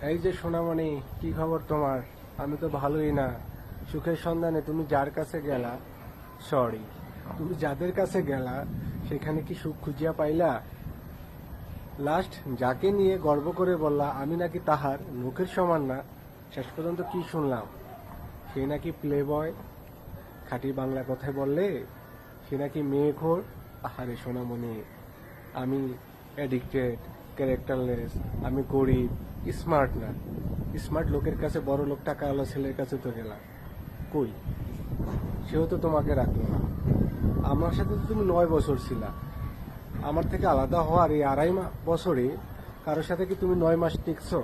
এই যে সোনামণি, কি খবর তোমার? আমি তো ভালোই না। সুখের সন্ধানে তুমি যার কাছে গেলা, সরি, তুমি যাদের কাছে গেলা সেখানে কি সুখ খুঁজিয়া পাইলা? লাস্ট যাকে নিয়ে গর্ব করে বললা আমি নাকি তাহার মুখের সমান না, শেষ পর্যন্ত কি শুনলাম? সে নাকি প্লে বয়। খাঁটি বাংলা কথায় বললে সে নাকি মেয়েখোর। আহারে সোনামণি, আমি অ্যাডিক্টেড, ক্যারেক্টারলেস, আমি গরিব, স্মার্ট না। স্মার্ট লোকের কাছে, বড় লোক টাকাওয়ালা ছেলের কাছে তো গেলাম, কই সেও তো তোমাকে রাখলো না। আমার সাথে তো তুমি 9 বছর ছিলা। আমার থেকে আলাদা হওয়ার এই বছরে কারোর সাথে কি তুমি 9 মাস টিকছো?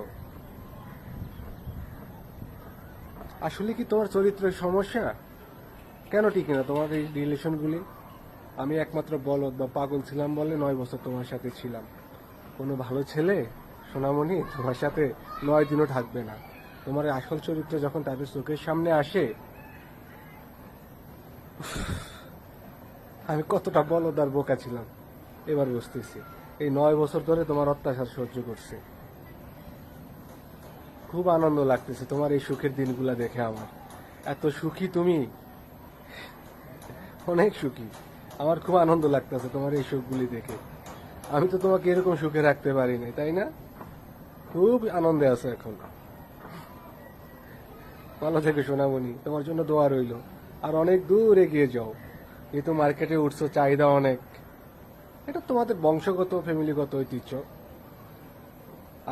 আসলে কি তোমার চরিত্রের সমস্যা? কেন টিকে না তোমার এই রিলেশনগুলি? আমি একমাত্র বলদ বা পাগল ছিলাম বলে 9 বছর তোমার সাথে ছিলাম। কোনো ভালো ছেলে সোনামণি তোমার সাথে 9 দিনও থাকবে না। তোমার এই আসল চরিত্র যখন তাদের চোখের সামনে আসে, আমি কতটা বলদ আর বোকা ছিলাম এবার বুঝতেছি। এই 9 বছর ধরে তোমার অত্যাচার সহ্য করছে। খুব আনন্দ লাগতেছে তোমার এই সুখের দিনগুলা দেখে। আমার এত সুখী তুমি, অনেক সুখী। আমার খুব আনন্দ লাগতেছে তোমার এই সুখগুলি দেখে। আমি তো তোমাকে এরকম সুখে রাখতে পারি নাই, তাই না? খুব আনন্দে আছো এখন। ভালো থেকে সোনামণি, তোমার জন্য দোয়া রইল। আর অনেক দূর এগিয়ে যাও। এই তো মার্কেটে উঠছো, চাহিদা অনেক। এটা তোমাদের বংশগত, ফ্যামিলিগত ঐতিহ্য।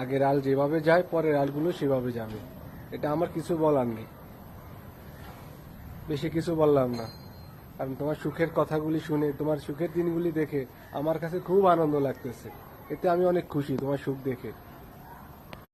আগের আল যেভাবে যায় পরের আলগুলো সেভাবে যাবে। এটা আমার কিছু বলার নেই। বেশি কিছু বললাম না, কারণ তোমার সুখের কথাগুলি শুনে, তোমার সুখের দিনগুলি দেখে আমার কাছে খুব আনন্দ লাগতেছে। এতে আমি অনেক খুশি তোমার সুখ দেখে।